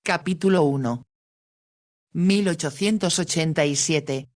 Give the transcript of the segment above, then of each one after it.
Capítulo 1. 1887.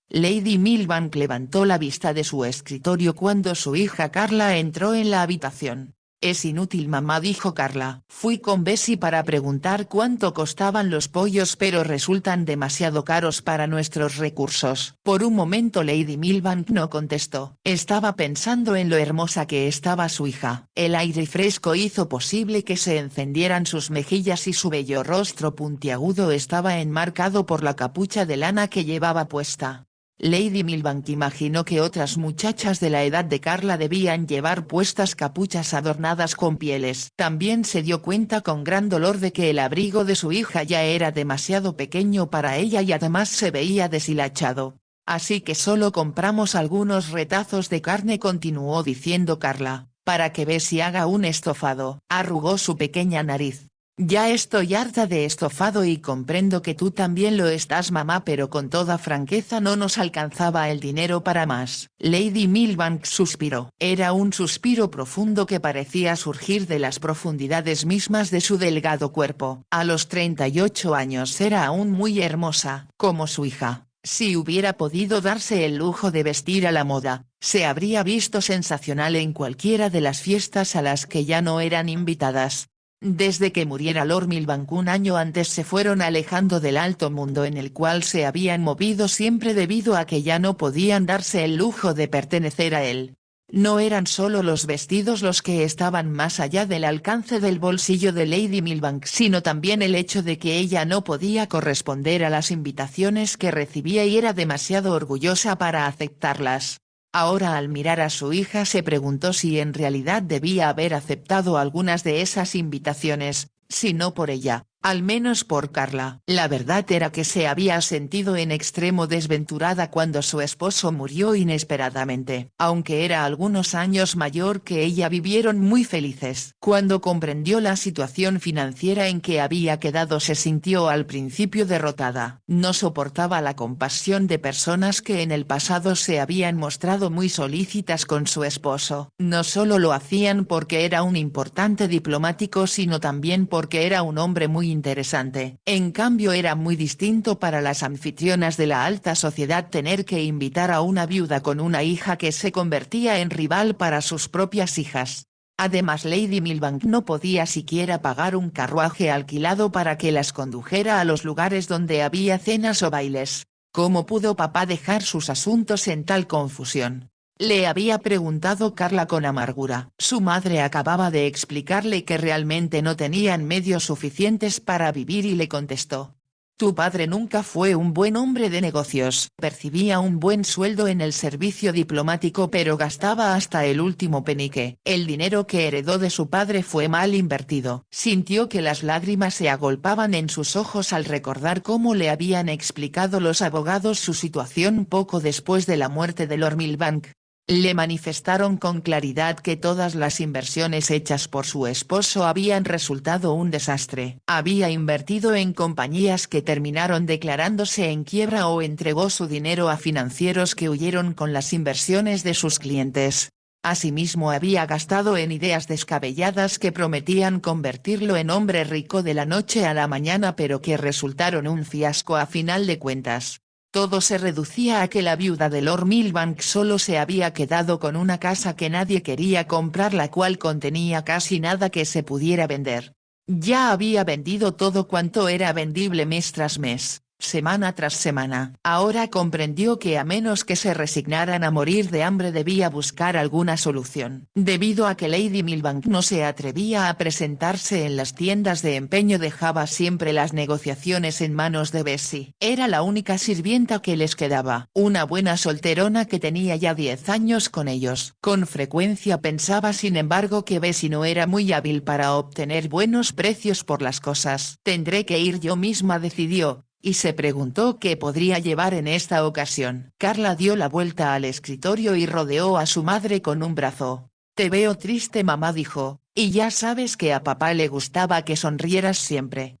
Lady Milbank levantó la vista de su escritorio cuando su hija Carla entró en la habitación. «Es inútil, mamá», dijo Carla. «Fui con Bessie para preguntar cuánto costaban los pollos, pero resultan demasiado caros para nuestros recursos». Por un momento Lady Milbank no contestó. Estaba pensando en lo hermosa que estaba su hija. El aire fresco hizo posible que se encendieran sus mejillas y su bello rostro puntiagudo estaba enmarcado por la capucha de lana que llevaba puesta. Lady Milbank imaginó que otras muchachas de la edad de Carla debían llevar puestas capuchas adornadas con pieles. También se dio cuenta con gran dolor de que el abrigo de su hija ya era demasiado pequeño para ella y además se veía deshilachado. «Así que solo compramos algunos retazos de carne», continuó diciendo Carla, «para que Bessie haga un estofado». Arrugó su pequeña nariz. «Ya estoy harta de estofado y comprendo que tú también lo estás, mamá, pero con toda franqueza no nos alcanzaba el dinero para más». Lady Milbank suspiró. Era un suspiro profundo que parecía surgir de las profundidades mismas de su delgado cuerpo. A los 38 años era aún muy hermosa, como su hija. Si hubiera podido darse el lujo de vestir a la moda, se habría visto sensacional en cualquiera de las fiestas a las que ya no eran invitadas. Desde que muriera Lord Milbank un año antes se fueron alejando del alto mundo en el cual se habían movido siempre debido a que ya no podían darse el lujo de pertenecer a él. No eran solo los vestidos los que estaban más allá del alcance del bolsillo de Lady Milbank, sino también el hecho de que ella no podía corresponder a las invitaciones que recibía y era demasiado orgullosa para aceptarlas. Ahora, al mirar a su hija, se preguntó si en realidad debía haber aceptado algunas de esas invitaciones, si no por ella, al menos por Carla. La verdad era que se había sentido en extremo desventurada cuando su esposo murió inesperadamente. Aunque era algunos años mayor que ella, vivieron muy felices. Cuando comprendió la situación financiera en que había quedado, se sintió al principio derrotada. No soportaba la compasión de personas que en el pasado se habían mostrado muy solícitas con su esposo. No solo lo hacían porque era un importante diplomático, sino también porque era un hombre muy interesante. En cambio, era muy distinto para las anfitrionas de la alta sociedad tener que invitar a una viuda con una hija que se convertía en rival para sus propias hijas. Además, Lady Milbank no podía siquiera pagar un carruaje alquilado para que las condujera a los lugares donde había cenas o bailes. ¿Cómo pudo papá dejar sus asuntos en tal confusión?, le había preguntado Carla con amargura. Su madre acababa de explicarle que realmente no tenían medios suficientes para vivir y le contestó: «Tu padre nunca fue un buen hombre de negocios, percibía un buen sueldo en el servicio diplomático pero gastaba hasta el último penique. El dinero que heredó de su padre fue mal invertido». Sintió que las lágrimas se agolpaban en sus ojos al recordar cómo le habían explicado los abogados su situación poco después de la muerte de Lord Milbank. Le manifestaron con claridad que todas las inversiones hechas por su esposo habían resultado un desastre. Había invertido en compañías que terminaron declarándose en quiebra o entregó su dinero a financieros que huyeron con las inversiones de sus clientes. Asimismo, había gastado en ideas descabelladas que prometían convertirlo en hombre rico de la noche a la mañana, pero que resultaron un fiasco a final de cuentas. Todo se reducía a que la viuda de Lord Milbank solo se había quedado con una casa que nadie quería comprar, la cual contenía casi nada que se pudiera vender. Ya había vendido todo cuanto era vendible mes tras mes, semana tras semana. Ahora comprendió que a menos que se resignaran a morir de hambre debía buscar alguna solución. Debido a que Lady Milbank no se atrevía a presentarse en las tiendas de empeño, dejaba siempre las negociaciones en manos de Bessie. Era la única sirvienta que les quedaba, una buena solterona que tenía ya 10 años con ellos. Con frecuencia pensaba, sin embargo, que Bessie no era muy hábil para obtener buenos precios por las cosas. «Tendré que ir yo misma», decidió, y se preguntó qué podría llevar en esta ocasión. Carla dio la vuelta al escritorio y rodeó a su madre con un brazo. «Te veo triste, mamá», dijo, «y ya sabes que a papá le gustaba que sonrieras siempre».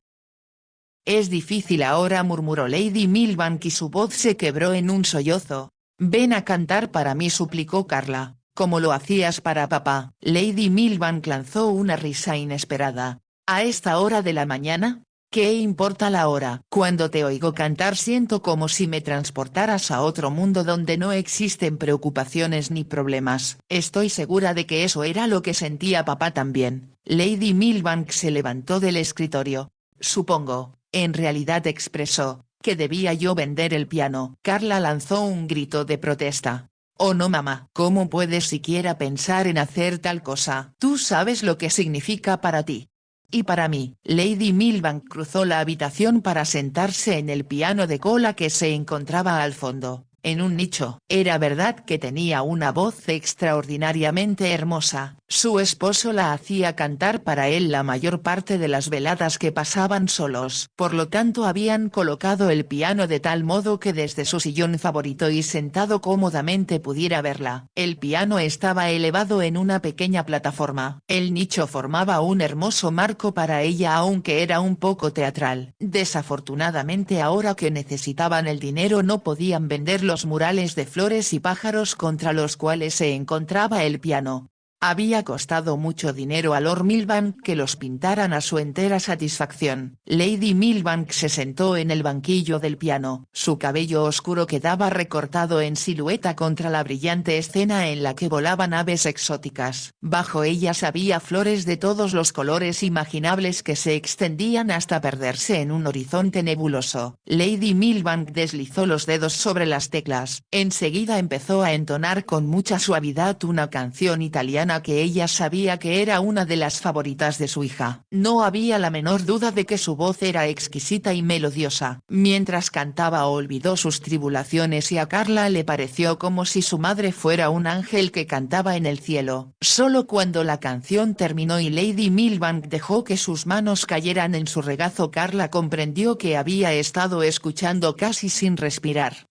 «Es difícil ahora», murmuró Lady Milbank y su voz se quebró en un sollozo. «Ven a cantar para mí», suplicó Carla, «como lo hacías para papá». Lady Milbank lanzó una risa inesperada. ¿A esta hora de la mañana? ¿Qué importa la hora? Cuando te oigo cantar siento como si me transportaras a otro mundo donde no existen preocupaciones ni problemas. Estoy segura de que eso era lo que sentía papá también. Lady Milbank se levantó del escritorio. Supongo, en realidad expresó, que debía yo vender el piano. Carla lanzó un grito de protesta. Oh no mamá, ¿cómo puedes siquiera pensar en hacer tal cosa? Tú sabes lo que significa para ti. Y para mí. Lady Milbank cruzó la habitación para sentarse en el piano de cola que se encontraba al fondo, en un nicho. Era verdad que tenía una voz extraordinariamente hermosa. Su esposo la hacía cantar para él la mayor parte de las veladas que pasaban solos. Por lo tanto habían colocado el piano de tal modo que desde su sillón favorito y sentado cómodamente pudiera verla. El piano estaba elevado en una pequeña plataforma. El nicho formaba un hermoso marco para ella aunque era un poco teatral. Desafortunadamente ahora que necesitaban el dinero no podían vender los murales de flores y pájaros contra los cuales se encontraba el piano. Había costado mucho dinero a Lord Milbank que los pintaran a su entera satisfacción. Lady Milbank se sentó en el banquillo del piano. Su cabello oscuro quedaba recortado en silueta contra la brillante escena en la que volaban aves exóticas. Bajo ellas había flores de todos los colores imaginables que se extendían hasta perderse en un horizonte nebuloso. Lady Milbank deslizó los dedos sobre las teclas. Enseguida empezó a entonar con mucha suavidad una canción italiana que ella sabía que era una de las favoritas de su hija. No había la menor duda de que su voz era exquisita y melodiosa. Mientras cantaba olvidó sus tribulaciones y a Carla le pareció como si su madre fuera un ángel que cantaba en el cielo. Solo cuando la canción terminó y Lady Milbank dejó que sus manos cayeran en su regazo Carla comprendió que había estado escuchando casi sin respirar.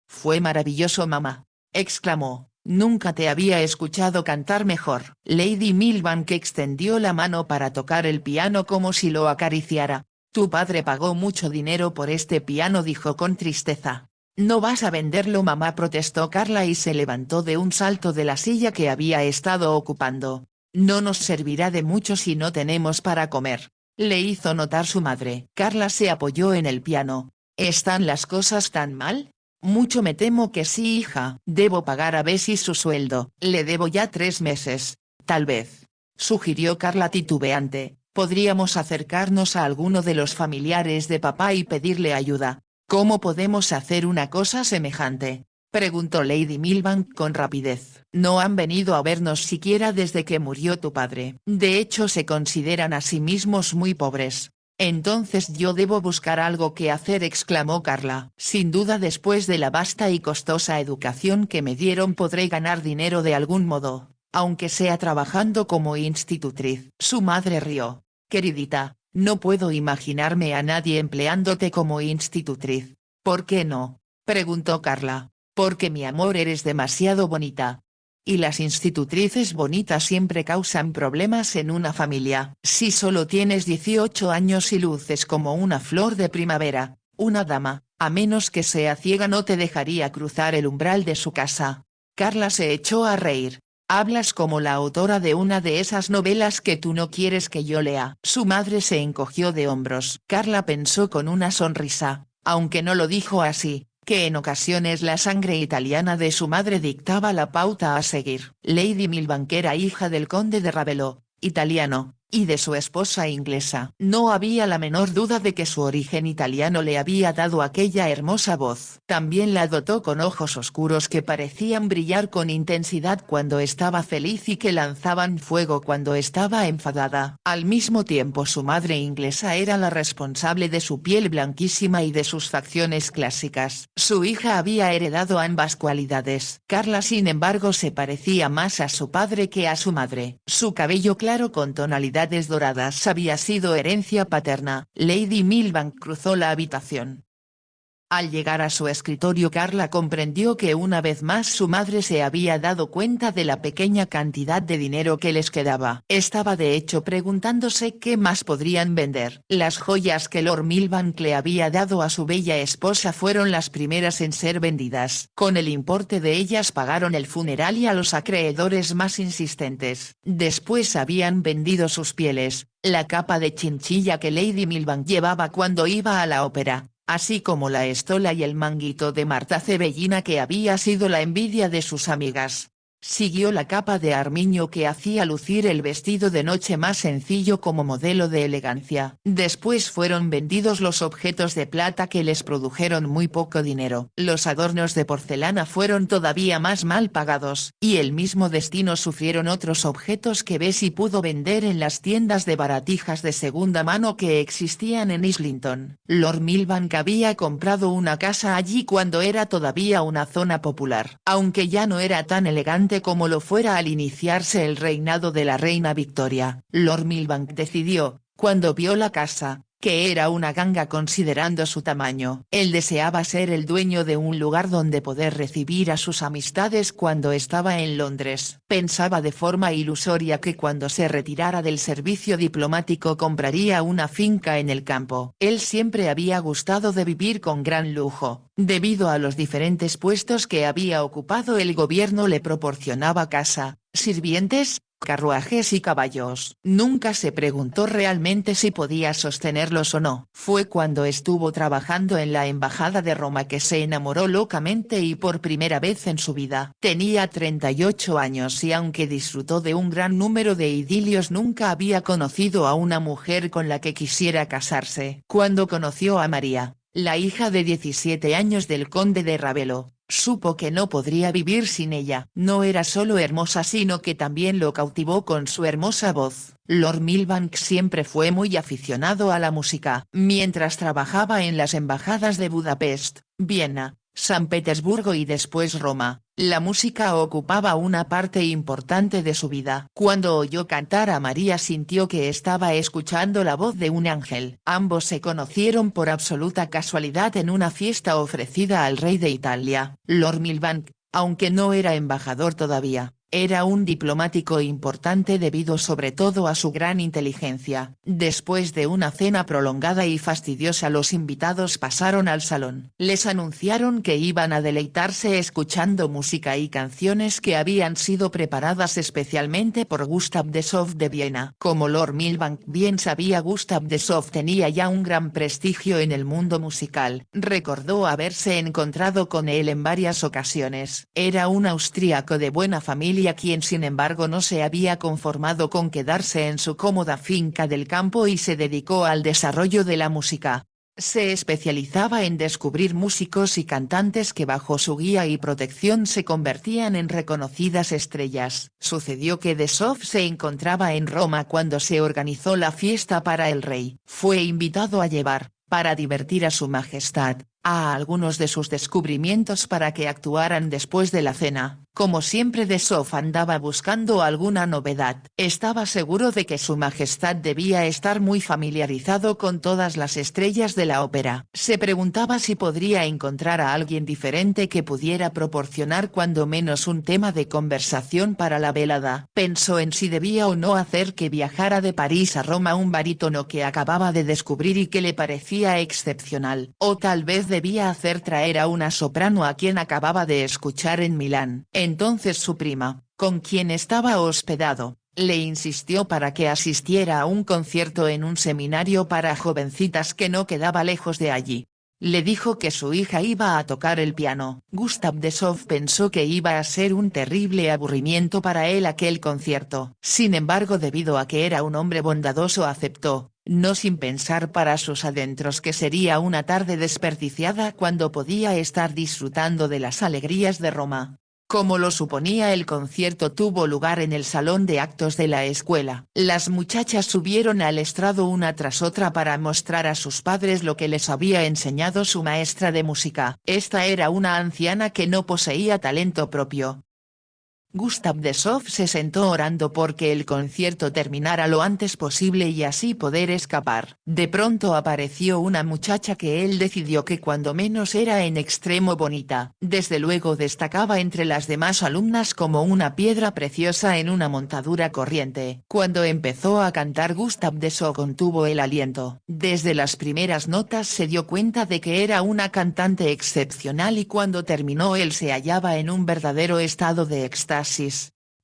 «Fue maravilloso mamá», exclamó. «Nunca te había escuchado cantar mejor». Lady Milbank extendió la mano para tocar el piano como si lo acariciara. «Tu padre pagó mucho dinero por este piano», dijo con tristeza. «No vas a venderlo mamá», protestó Carla y se levantó de un salto de la silla que había estado ocupando. «No nos servirá de mucho si no tenemos para comer», le hizo notar su madre. Carla se apoyó en el piano. «¿Están las cosas tan mal?» «Mucho me temo que sí hija. Debo pagar a Bessie su sueldo. Le debo ya 3 meses. Tal vez», sugirió Carla titubeante, «podríamos acercarnos a alguno de los familiares de papá y pedirle ayuda». «¿Cómo podemos hacer una cosa semejante?», preguntó Lady Milbank con rapidez. «No han venido a vernos siquiera desde que murió tu padre. De hecho se consideran a sí mismos muy pobres». «Entonces yo debo buscar algo que hacer», exclamó Carla. «Sin duda después de la vasta y costosa educación que me dieron podré ganar dinero de algún modo, aunque sea trabajando como institutriz». Su madre rió. «Queridita, no puedo imaginarme a nadie empleándote como institutriz». «¿Por qué no?», preguntó Carla. «Porque mi amor eres demasiado bonita. Y las institutrices bonitas siempre causan problemas en una familia. Si solo tienes 18 años y luces como una flor de primavera, una dama, a menos que sea ciega no te dejaría cruzar el umbral de su casa». Carla se echó a reír. «Hablas como la autora de una de esas novelas que tú no quieres que yo lea». Su madre se encogió de hombros. Carla pensó con una sonrisa, aunque no lo dijo así, que en ocasiones la sangre italiana de su madre dictaba la pauta a seguir. Lady Milbank era hija del conde de Ravello, italiano, y de su esposa inglesa. No había la menor duda de que su origen italiano le había dado aquella hermosa voz. También la dotó con ojos oscuros que parecían brillar con intensidad cuando estaba feliz y que lanzaban fuego cuando estaba enfadada. Al mismo tiempo su madre inglesa era la responsable de su piel blanquísima y de sus facciones clásicas. Su hija había heredado ambas cualidades. Carla sin embargo se parecía más a su padre que a su madre. Su cabello claro con tonalidades doradas había sido herencia paterna. Lady Milbank cruzó la habitación. Al llegar a su escritorio Carla comprendió que una vez más su madre se había dado cuenta de la pequeña cantidad de dinero que les quedaba. Estaba de hecho preguntándose qué más podrían vender. Las joyas que Lord Milbank le había dado a su bella esposa fueron las primeras en ser vendidas. Con el importe de ellas pagaron el funeral y a los acreedores más insistentes. Después habían vendido sus pieles, la capa de chinchilla que Lady Milbank llevaba cuando iba a la ópera, así como la estola y el manguito de Marta Cebellina que había sido la envidia de sus amigas. Siguió la capa de armiño que hacía lucir el vestido de noche más sencillo como modelo de elegancia. Después fueron vendidos los objetos de plata que les produjeron muy poco dinero. Los adornos de porcelana fueron todavía más mal pagados. Y el mismo destino sufrieron otros objetos que Bessie pudo vender en las tiendas de baratijas de segunda mano que existían en Islington. Lord Milbank había comprado una casa allí cuando era todavía una zona popular. Aunque ya no era tan elegante como lo fuera al iniciarse el reinado de la reina Victoria, Lord Milbank decidió, cuando vio la casa, que era una ganga considerando su tamaño. Él deseaba ser el dueño de un lugar donde poder recibir a sus amistades cuando estaba en Londres. Pensaba de forma ilusoria que cuando se retirara del servicio diplomático compraría una finca en el campo. Él siempre había gustado de vivir con gran lujo. Debido a los diferentes puestos que había ocupado, el gobierno le proporcionaba casa, sirvientes, carruajes y caballos. Nunca se preguntó realmente si podía sostenerlos o no. Fue cuando estuvo trabajando en la embajada de Roma que se enamoró locamente y por primera vez en su vida. Tenía 38 años y aunque disfrutó de un gran número de idilios nunca había conocido a una mujer con la que quisiera casarse. Cuando conoció a María, la hija de 17 años del conde de Ravelo, supo que no podría vivir sin ella. No era solo hermosa sino que también lo cautivó con su hermosa voz. Lord Milbank siempre fue muy aficionado a la música. Mientras trabajaba en las embajadas de Budapest, Viena, San Petersburgo y después Roma, la música ocupaba una parte importante de su vida. Cuando oyó cantar a María sintió que estaba escuchando la voz de un ángel. Ambos se conocieron por absoluta casualidad en una fiesta ofrecida al rey de Italia. Lord Milbank, aunque no era embajador todavía, era un diplomático importante debido sobre todo a su gran inteligencia. Después de una cena prolongada y fastidiosa los invitados pasaron al salón. Les anunciaron que iban a deleitarse escuchando música y canciones que habían sido preparadas especialmente por Gustav Dessoff de Viena. Como Lord Milbank bien sabía, Gustav Dessoff tenía ya un gran prestigio en el mundo musical. Recordó haberse encontrado con él en varias ocasiones. Era un austríaco de buena familia quien sin embargo no se había conformado con quedarse en su cómoda finca del campo y se dedicó al desarrollo de la música. Se especializaba en descubrir músicos y cantantes que bajo su guía y protección se convertían en reconocidas estrellas. Sucedió que Dessoff se encontraba en Roma cuando se organizó la fiesta para el rey. Fue invitado a llevar, para divertir a su majestad, a algunos de sus descubrimientos para que actuaran después de la cena. Como siempre, Dessoff andaba buscando alguna novedad. Estaba seguro de que su majestad debía estar muy familiarizado con todas las estrellas de la ópera. Se preguntaba si podría encontrar a alguien diferente que pudiera proporcionar cuando menos un tema de conversación para la velada. Pensó en si debía o no hacer que viajara de París a Roma un barítono que acababa de descubrir y que le parecía excepcional. O tal vez debía hacer traer a una soprano a quien acababa de escuchar en Milán. Entonces su prima, con quien estaba hospedado, le insistió para que asistiera a un concierto en un seminario para jovencitas que no quedaba lejos de allí. Le dijo que su hija iba a tocar el piano. Gustav Dessoff pensó que iba a ser un terrible aburrimiento para él aquel concierto. Sin embargo, debido a que era un hombre bondadoso, aceptó, no sin pensar para sus adentros que sería una tarde desperdiciada cuando podía estar disfrutando de las alegrías de Roma. Como lo suponía, el concierto tuvo lugar en el salón de actos de la escuela. Las muchachas subieron al estrado una tras otra para mostrar a sus padres lo que les había enseñado su maestra de música. Esta era una anciana que no poseía talento propio. Gustav Dessov se sentó orando porque el concierto terminara lo antes posible y así poder escapar. De pronto apareció una muchacha que él decidió que cuando menos era en extremo bonita. Desde luego destacaba entre las demás alumnas como una piedra preciosa en una montadura corriente. Cuando empezó a cantar Gustav Dessov contuvo el aliento. Desde las primeras notas se dio cuenta de que era una cantante excepcional y cuando terminó él se hallaba en un verdadero estado de éxtasis.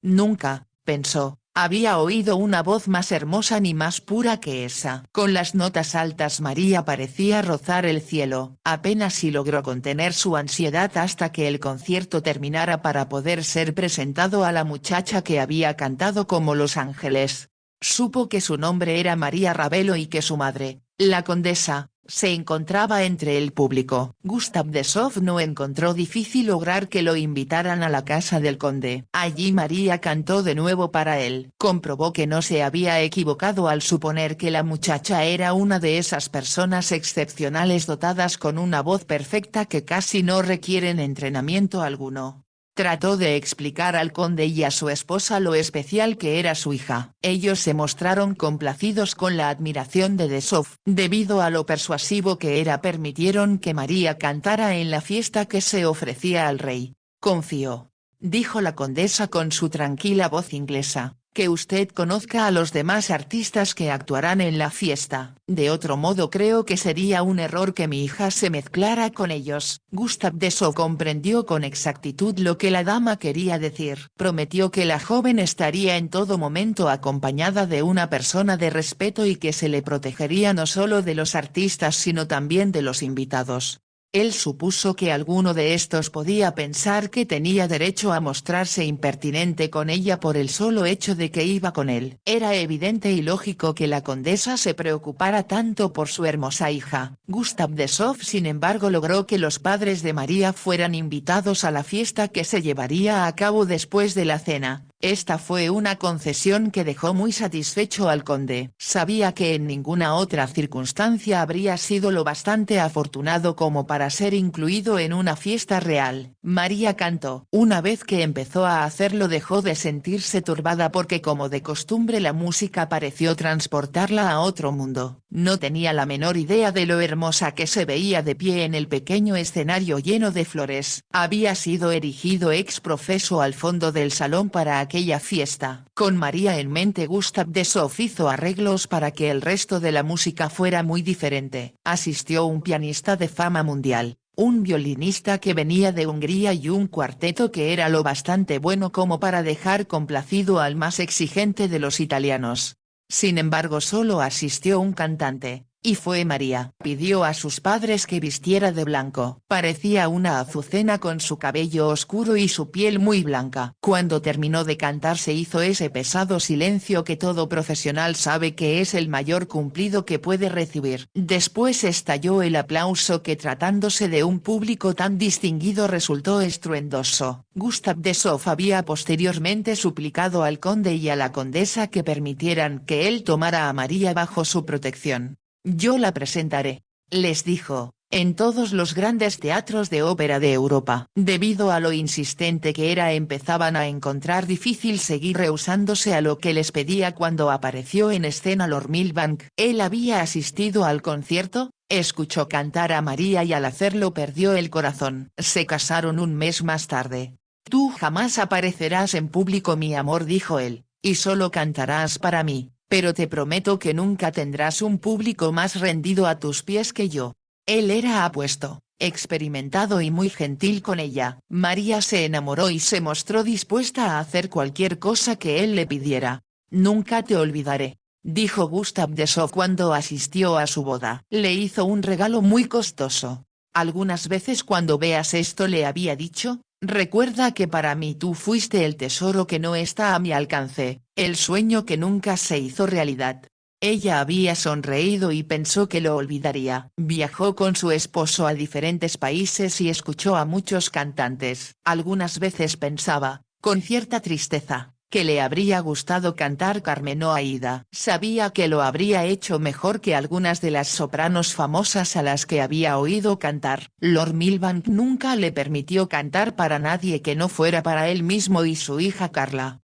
Nunca, pensó, había oído una voz más hermosa ni más pura que esa. Con las notas altas María parecía rozar el cielo. Apenas si logró contener su ansiedad hasta que el concierto terminara para poder ser presentado a la muchacha que había cantado como Los Ángeles. Supo que su nombre era María Ravelo y que su madre, la condesa, se encontraba entre el público. Gustav Dessov no encontró difícil lograr que lo invitaran a la casa del conde. Allí María cantó de nuevo para él. Comprobó que no se había equivocado al suponer que la muchacha era una de esas personas excepcionales dotadas con una voz perfecta que casi no requieren entrenamiento alguno. Trató de explicar al conde y a su esposa lo especial que era su hija. Ellos se mostraron complacidos con la admiración de Dessov. Debido a lo persuasivo que era permitieron que María cantara en la fiesta que se ofrecía al rey. Confío, dijo la condesa con su tranquila voz inglesa, que usted conozca a los demás artistas que actuarán en la fiesta. De otro modo creo que sería un error que mi hija se mezclara con ellos. Gustav Dessov comprendió con exactitud lo que la dama quería decir. Prometió que la joven estaría en todo momento acompañada de una persona de respeto y que se le protegería no solo de los artistas sino también de los invitados. Él supuso que alguno de estos podía pensar que tenía derecho a mostrarse impertinente con ella por el solo hecho de que iba con él. Era evidente y lógico que la condesa se preocupara tanto por su hermosa hija. Gustav Dessov sin embargo logró que los padres de María fueran invitados a la fiesta que se llevaría a cabo después de la cena. Esta fue una concesión que dejó muy satisfecho al conde. Sabía que en ninguna otra circunstancia habría sido lo bastante afortunado como para ser incluido en una fiesta real. María cantó. Una vez que empezó a hacerlo dejó de sentirse turbada porque como de costumbre la música pareció transportarla a otro mundo. No tenía la menor idea de lo hermosa que se veía de pie en el pequeño escenario lleno de flores. Había sido erigido ex profeso al fondo del salón para aquella fiesta. Con María en mente Gustav Dessov hizo arreglos para que el resto de la música fuera muy diferente. Asistió un pianista de fama mundial, un violinista que venía de Hungría y un cuarteto que era lo bastante bueno como para dejar complacido al más exigente de los italianos. Sin embargo solo asistió un cantante, y fue María. Pidió a sus padres que vistiera de blanco. Parecía una azucena con su cabello oscuro y su piel muy blanca. Cuando terminó de cantar se hizo ese pesado silencio que todo profesional sabe que es el mayor cumplido que puede recibir. Después estalló el aplauso que tratándose de un público tan distinguido resultó estruendoso. Gustav Dessov había posteriormente suplicado al conde y a la condesa que permitieran que él tomara a María bajo su protección. Yo la presentaré, les dijo, en todos los grandes teatros de ópera de Europa. Debido a lo insistente que era empezaban a encontrar difícil seguir rehusándose a lo que les pedía cuando apareció en escena Lord Milbank. Él había asistido al concierto, escuchó cantar a María y al hacerlo perdió el corazón. Se casaron un mes más tarde. Tú jamás aparecerás en público mi amor dijo él, y solo cantarás para mí. Pero te prometo que nunca tendrás un público más rendido a tus pies que yo. Él era apuesto, experimentado y muy gentil con ella. María se enamoró y se mostró dispuesta a hacer cualquier cosa que él le pidiera. Nunca te olvidaré, dijo Gustav Dessov cuando asistió a su boda. Le hizo un regalo muy costoso. Algunas veces cuando veas esto le había dicho, recuerda que para mí tú fuiste el tesoro que no está a mi alcance, el sueño que nunca se hizo realidad. Ella había sonreído y pensó que lo olvidaría. Viajó con su esposo a diferentes países y escuchó a muchos cantantes. Algunas veces pensaba, con cierta tristeza, que le habría gustado cantar Carmen o Aída. Sabía que lo habría hecho mejor que algunas de las sopranos famosas a las que había oído cantar. Lord Milbank nunca le permitió cantar para nadie que no fuera para él mismo y su hija Carla.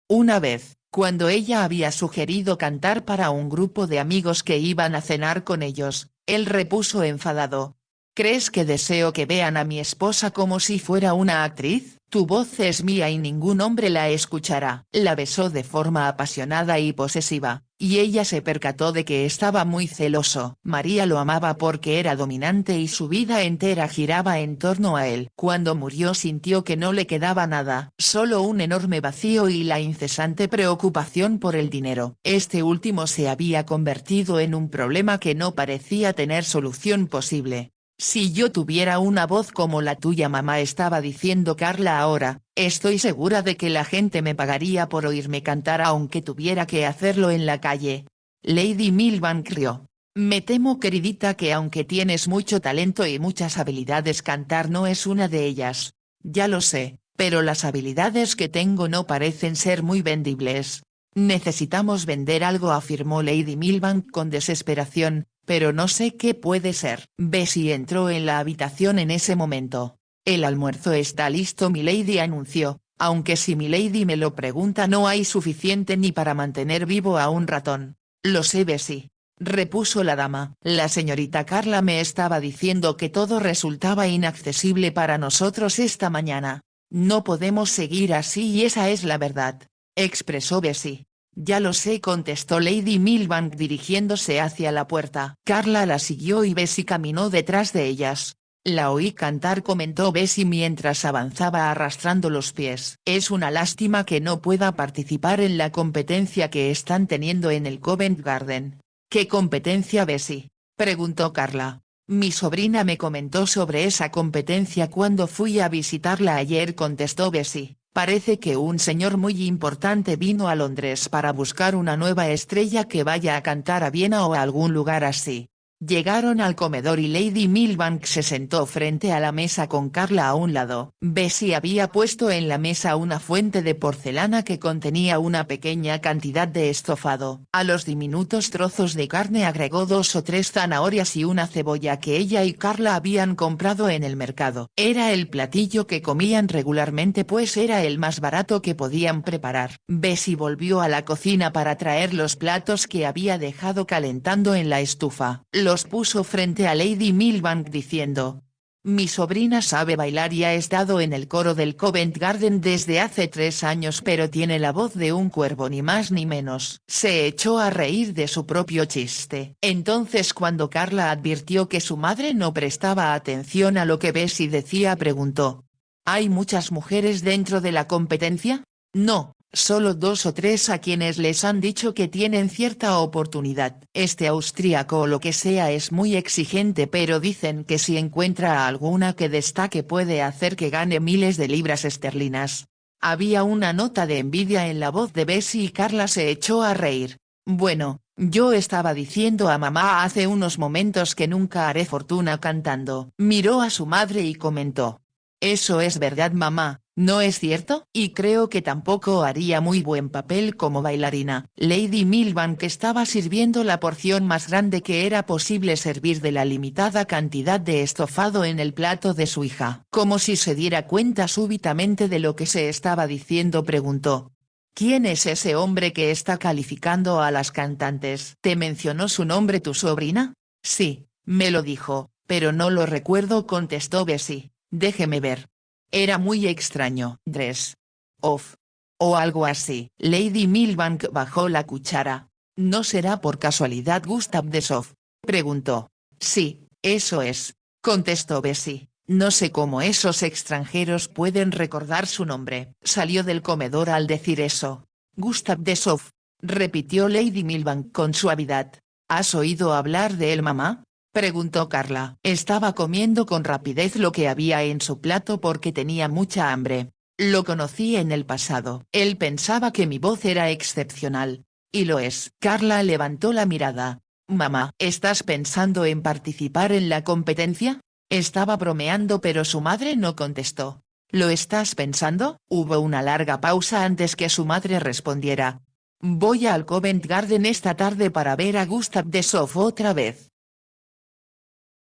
Una vez, cuando ella había sugerido cantar para un grupo de amigos que iban a cenar con ellos, él repuso enfadado: ¿crees que deseo que vean a mi esposa como si fuera una actriz? Tu voz es mía y ningún hombre la escuchará. La besó de forma apasionada y posesiva, y ella se percató de que estaba muy celoso. María lo amaba porque era dominante y su vida entera giraba en torno a él. Cuando murió sintió que no le quedaba nada, solo un enorme vacío y la incesante preocupación por el dinero. Este último se había convertido en un problema que no parecía tener solución posible. Si yo tuviera una voz como la tuya, mamá, estaba diciendo Carla ahora, estoy segura de que la gente me pagaría por oírme cantar aunque tuviera que hacerlo en la calle. Lady Milbank rió. Me temo, queridita, que aunque tienes mucho talento y muchas habilidades, cantar no es una de ellas. Ya lo sé, pero las habilidades que tengo no parecen ser muy vendibles. Necesitamos vender algo, afirmó Lady Milbank con desesperación, pero no sé qué puede ser. Bessie entró en la habitación en ese momento. El almuerzo está listo, milady, anunció, aunque si milady me lo pregunta no hay suficiente ni para mantener vivo a un ratón. Lo sé, Bessie, repuso la dama. La señorita Carla me estaba diciendo que todo resultaba inaccesible para nosotros esta mañana. No podemos seguir así y esa es la verdad, expresó Bessie. Ya lo sé, contestó Lady Milbank dirigiéndose hacia la puerta. Carla la siguió y Bessie caminó detrás de ellas. La oí cantar, comentó Bessie mientras avanzaba arrastrando los pies. Es una lástima que no pueda participar en la competencia que están teniendo en el Covent Garden. ¿Qué competencia, Bessie?, preguntó Carla. Mi sobrina me comentó sobre esa competencia cuando fui a visitarla ayer, contestó Bessie. Parece que un señor muy importante vino a Londres para buscar una nueva estrella que vaya a cantar a Viena o a algún lugar así. Llegaron al comedor y Lady Milbank se sentó frente a la mesa con Carla a un lado. Bessie había puesto en la mesa una fuente de porcelana que contenía una pequeña cantidad de estofado. A los diminutos trozos de carne agregó 2 o 3 zanahorias y una cebolla que ella y Carla habían comprado en el mercado. Era el platillo que comían regularmente pues era el más barato que podían preparar. Bessie volvió a la cocina para traer los platos que había dejado calentando en la estufa. Los puso frente a Lady Milbank diciendo: mi sobrina sabe bailar y ha estado en el coro del Covent Garden desde hace 3 años, pero tiene la voz de un cuervo, ni más ni menos. Se echó a reír de su propio chiste. Entonces, cuando Carla advirtió que su madre no prestaba atención a lo que Bessie decía, preguntó: ¿hay muchas mujeres dentro de la competencia? No. Solo 2 o 3 a quienes les han dicho que tienen cierta oportunidad. Este austríaco o lo que sea es muy exigente, pero dicen que si encuentra a alguna que destaque puede hacer que gane miles de libras esterlinas. Había una nota de envidia en la voz de Bessie y Carla se echó a reír. Bueno, yo estaba diciendo a mamá hace unos momentos que nunca haré fortuna cantando. Miró a su madre y comentó: eso es verdad, mamá, ¿no es cierto? Y creo que tampoco haría muy buen papel como bailarina. Lady Milbank estaba sirviendo la porción más grande que era posible servir de la limitada cantidad de estofado en el plato de su hija. Como si se diera cuenta súbitamente de lo que se estaba diciendo, preguntó: ¿quién es ese hombre que está calificando a las cantantes? ¿Te mencionó su nombre tu sobrina? Sí, me lo dijo, pero no lo recuerdo, contestó Bessie. Déjeme ver. Era muy extraño. Dress off. O algo así. Lady Milbank bajó la cuchara. ¿No será por casualidad Gustav Dessoff?, preguntó. Sí, eso es, contestó Bessie. No sé cómo esos extranjeros pueden recordar su nombre. Salió del comedor al decir eso. Gustav Dessoff, repitió Lady Milbank con suavidad. ¿Has oído hablar de él, mamá?, preguntó Carla. Estaba comiendo con rapidez lo que había en su plato porque tenía mucha hambre. Lo conocí en el pasado. Él pensaba que mi voz era excepcional. Y lo es. Carla levantó la mirada. Mamá, ¿estás pensando en participar en la competencia? Estaba bromeando, pero su madre no contestó. ¿Lo estás pensando? Hubo una larga pausa antes que su madre respondiera. Voy al Covent Garden esta tarde para ver a Gustav de Sof otra vez.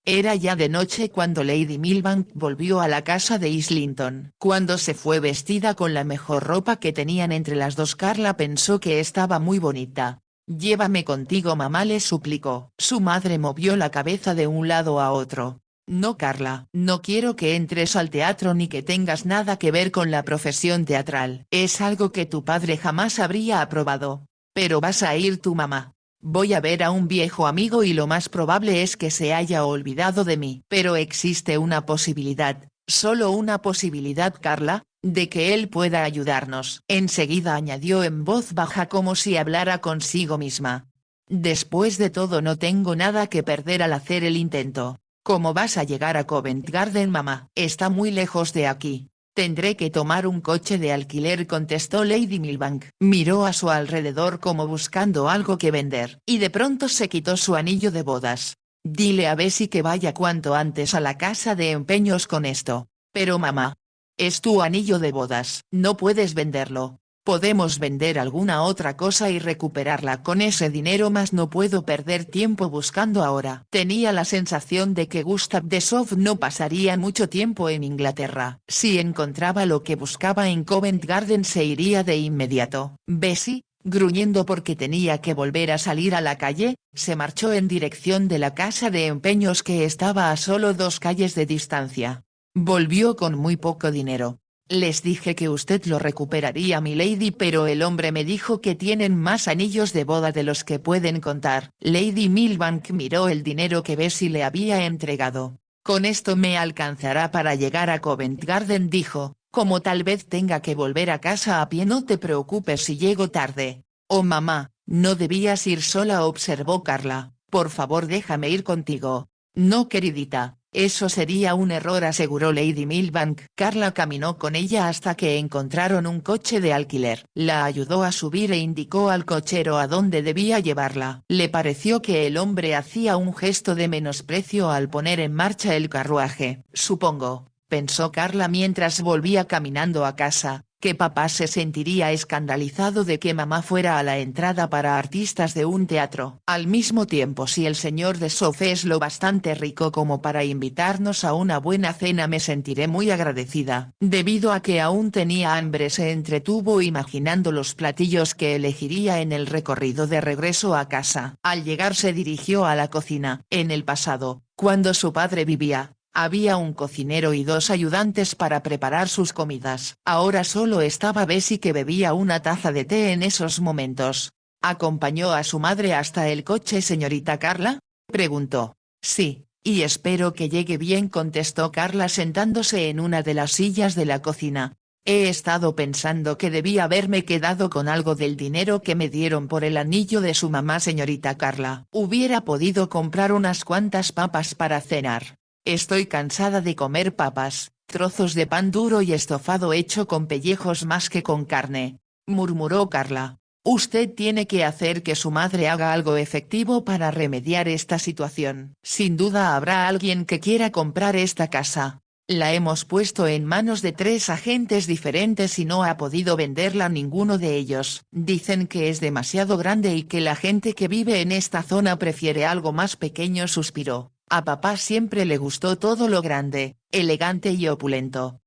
Era ya de noche cuando Lady Milbank volvió a la casa de Islington. Cuando se fue vestida con la mejor ropa que tenían entre las dos, Carla pensó que estaba muy bonita. Llévame contigo, mamá, le suplicó. Su madre movió la cabeza de un lado a otro. No, Carla, no quiero que entres al teatro ni que tengas nada que ver con la profesión teatral. Es algo que tu padre jamás habría aprobado. Pero vas a ir tu mamá. Voy a ver a un viejo amigo y lo más probable es que se haya olvidado de mí. Pero existe una posibilidad, solo una posibilidad, Carla, de que él pueda ayudarnos. Enseguida añadió en voz baja como si hablara consigo misma. Después de todo, no tengo nada que perder al hacer el intento. ¿Cómo vas a llegar a Covent Garden, mamá? Está muy lejos de aquí. Tendré que tomar un coche de alquiler, contestó Lady Milbank. Miró a su alrededor como buscando algo que vender. Y de pronto se quitó su anillo de bodas. Dile a Bessie que vaya cuanto antes a la casa de empeños con esto. Pero mamá. Es tu anillo de bodas. No puedes venderlo. Podemos vender alguna otra cosa y recuperarla con ese dinero, mas no puedo perder tiempo buscando ahora. Tenía la sensación de que Gustav de Sof no pasaría mucho tiempo en Inglaterra. Si encontraba lo que buscaba en Covent Garden se iría de inmediato. Bessie, gruñendo porque tenía que volver a salir a la calle, se marchó en dirección de la casa de empeños que estaba a solo 2 calles de distancia. Volvió con muy poco dinero. Les dije que usted lo recuperaría, milady, pero el hombre me dijo que tienen más anillos de boda de los que pueden contar. Lady Milbank miró el dinero que Bessie le había entregado. Con esto me alcanzará para llegar a Covent Garden, dijo. Como tal vez tenga que volver a casa a pie, no te preocupes si llego tarde. Oh, mamá, no debías ir sola, observó Carla. Por favor, déjame ir contigo. No, queridita. Eso sería un error, aseguró Lady Milbank. Carla caminó con ella hasta que encontraron un coche de alquiler. La ayudó a subir e indicó al cochero a dónde debía llevarla. Le pareció que el hombre hacía un gesto de menosprecio al poner en marcha el carruaje. Supongo, pensó Carla mientras volvía caminando a casa, que papá se sentiría escandalizado de que mamá fuera a la entrada para artistas de un teatro. Al mismo tiempo, si el señor de Sof es lo bastante rico como para invitarnos a una buena cena, me sentiré muy agradecida. Debido a que aún tenía hambre, se entretuvo imaginando los platillos que elegiría en el recorrido de regreso a casa. Al llegar se dirigió a la cocina. En el pasado, cuando su padre vivía, había un cocinero y 2 ayudantes para preparar sus comidas. Ahora solo estaba Bessie, que bebía una taza de té en esos momentos. ¿Acompañó a su madre hasta el coche, señorita Carla?, preguntó. Sí, y espero que llegue bien, contestó Carla sentándose en una de las sillas de la cocina. He estado pensando que debí haberme quedado con algo del dinero que me dieron por el anillo de su mamá, señorita Carla. Hubiera podido comprar unas cuantas papas para cenar. Estoy cansada de comer papas, trozos de pan duro y estofado hecho con pellejos más que con carne, murmuró Carla. Usted tiene que hacer que su madre haga algo efectivo para remediar esta situación. Sin duda habrá alguien que quiera comprar esta casa. La hemos puesto en manos de 3 agentes diferentes y no ha podido venderla ninguno de ellos. Dicen que es demasiado grande y que la gente que vive en esta zona prefiere algo más pequeño, suspiró. A papá siempre le gustó todo lo grande, elegante y opulento.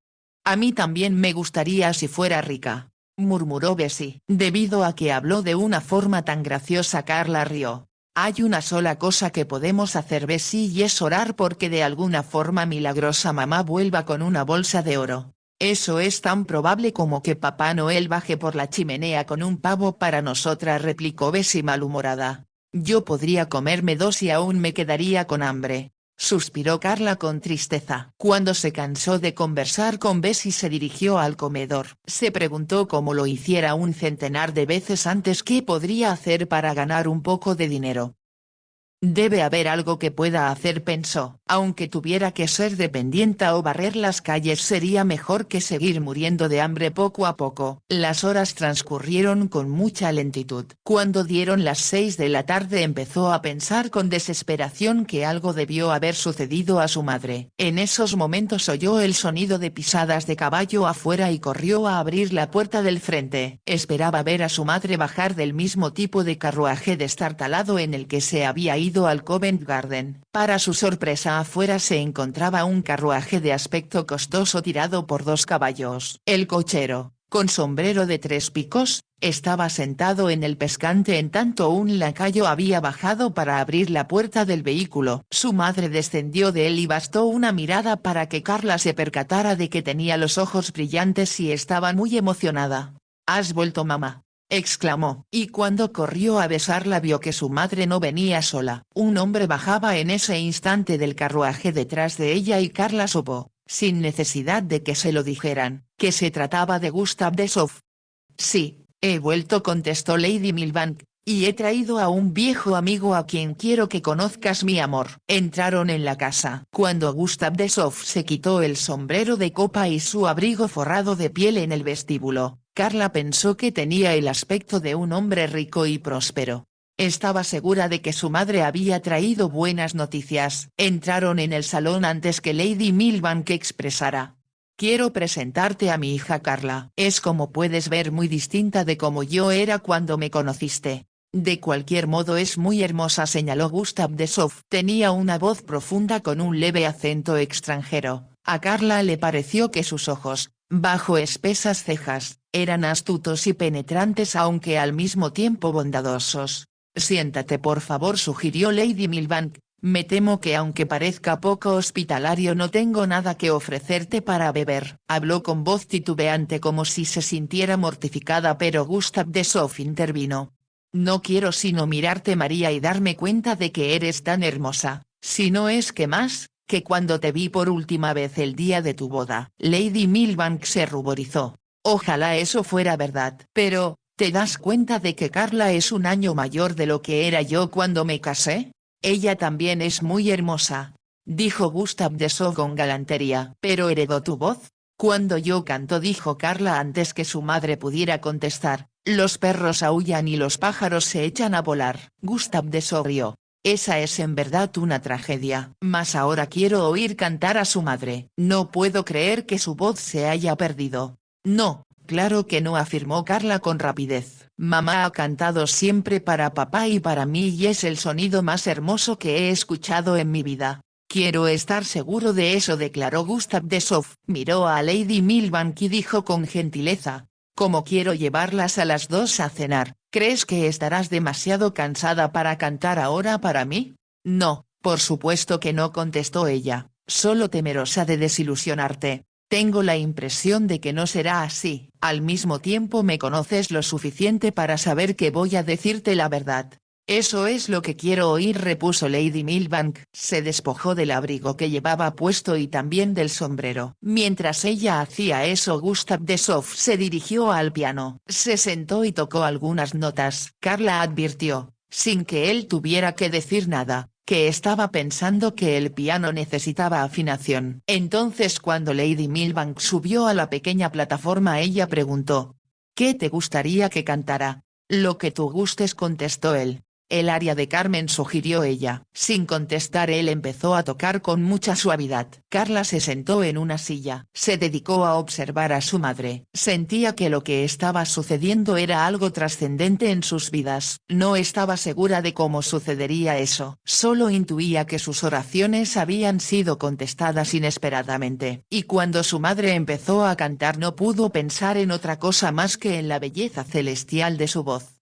A mí también me gustaría si fuera rica, murmuró Bessie. Debido a que habló de una forma tan graciosa, Carla rió. Hay una sola cosa que podemos hacer, Bessie, y es orar porque de alguna forma milagrosa mamá vuelva con una bolsa de oro. Eso es tan probable como que Papá Noel baje por la chimenea con un pavo para nosotras, replicó Bessie malhumorada. Yo podría comerme 2 y aún me quedaría con hambre, suspiró Carla con tristeza. Cuando se cansó de conversar con Bessie se dirigió al comedor. Se preguntó, como lo hiciera un centenar de veces antes, qué podría hacer para ganar un poco de dinero. Debe haber algo que pueda hacer, pensó. Aunque tuviera que ser dependienta o barrer las calles sería mejor que seguir muriendo de hambre poco a poco. Las horas transcurrieron con mucha lentitud. Cuando dieron las 6 de la tarde empezó a pensar con desesperación que algo debió haber sucedido a su madre. En esos momentos oyó el sonido de pisadas de caballo afuera y corrió a abrir la puerta del frente. Esperaba ver a su madre bajar del mismo tipo de carruaje destartalado en el que se había ido al Covent Garden. Para su sorpresa, afuera se encontraba un carruaje de aspecto costoso tirado por 2 caballos. El cochero, con sombrero de 3 picos, estaba sentado en el pescante en tanto un lacayo había bajado para abrir la puerta del vehículo. Su madre descendió de él y bastó una mirada para que Carla se percatara de que tenía los ojos brillantes y estaba muy emocionada. «¿Has vuelto, mamá?», exclamó, y cuando corrió a besarla vio que su madre no venía sola. Un hombre bajaba en ese instante del carruaje detrás de ella y Carla supo, sin necesidad de que se lo dijeran, que se trataba de Gustav Dessoff. «Sí, he vuelto», contestó Lady Milbank, «y he traído a un viejo amigo a quien quiero que conozcas, mi amor». Entraron en la casa. Cuando Gustav Dessoff se quitó el sombrero de copa y su abrigo forrado de piel en el vestíbulo, Carla pensó que tenía el aspecto de un hombre rico y próspero. Estaba segura de que su madre había traído buenas noticias. Entraron en el salón antes que Lady Milbank expresara: «Quiero presentarte a mi hija Carla. Es, como puedes ver, muy distinta de como yo era cuando me conociste. De cualquier modo es muy hermosa», señaló Gustav Dessoff. Tenía una voz profunda con un leve acento extranjero. A Carla le pareció que sus ojos, bajo espesas cejas, eran astutos y penetrantes aunque al mismo tiempo bondadosos. «Siéntate por favor», sugirió Lady Milbank. «Me temo que aunque parezca poco hospitalario no tengo nada que ofrecerte para beber». Habló con voz titubeante como si se sintiera mortificada, pero Gustav Dessoff intervino. «No quiero sino mirarte, María, y darme cuenta de que eres tan hermosa, si no es que más, que cuando te vi por última vez el día de tu boda». Lady Milbank se ruborizó. Ojalá eso fuera verdad. «Pero, ¿te das cuenta de que Carla es un año mayor de lo que era yo cuando me casé? Ella también es muy hermosa», dijo Gustav Dessoff con galantería. «¿Pero heredó tu voz? Cuando yo canto», dijo Carla antes que su madre pudiera contestar, «los perros aúllan y los pájaros se echan a volar». Gustav Dessoff rió. «Esa es en verdad una tragedia». «Mas ahora quiero oír cantar a su madre». «No puedo creer que su voz se haya perdido». «No, claro que no», afirmó Carla con rapidez. «Mamá ha cantado siempre para papá y para mí y es el sonido más hermoso que he escuchado en mi vida». «Quiero estar seguro de eso», declaró Gustav Dessoff. Miró a Lady Milbank y dijo con gentileza: «Como quiero llevarlas a las 2 a cenar, ¿crees que estarás demasiado cansada para cantar ahora para mí?» «No, por supuesto que no», contestó ella, «solo temerosa de desilusionarte. Tengo la impresión de que no será así. Al mismo tiempo me conoces lo suficiente para saber que voy a decirte la verdad». «Eso es lo que quiero oír», repuso Lady Milbank. Se despojó del abrigo que llevaba puesto y también del sombrero. Mientras ella hacía eso, Gustav Dessoff se dirigió al piano. Se sentó y tocó algunas notas. Carla advirtió, sin que él tuviera que decir nada, que estaba pensando que el piano necesitaba afinación. Entonces, cuando Lady Milbank subió a la pequeña plataforma, ella preguntó: «¿Qué te gustaría que cantara?». «Lo que tú gustes», contestó él. «El aria de Carmen», sugirió ella. Sin contestar, él empezó a tocar con mucha suavidad. Carla se sentó en una silla. Se dedicó a observar a su madre. Sentía que lo que estaba sucediendo era algo trascendente en sus vidas. No estaba segura de cómo sucedería eso. Solo intuía que sus oraciones habían sido contestadas inesperadamente. Y cuando su madre empezó a cantar no pudo pensar en otra cosa más que en la belleza celestial de su voz.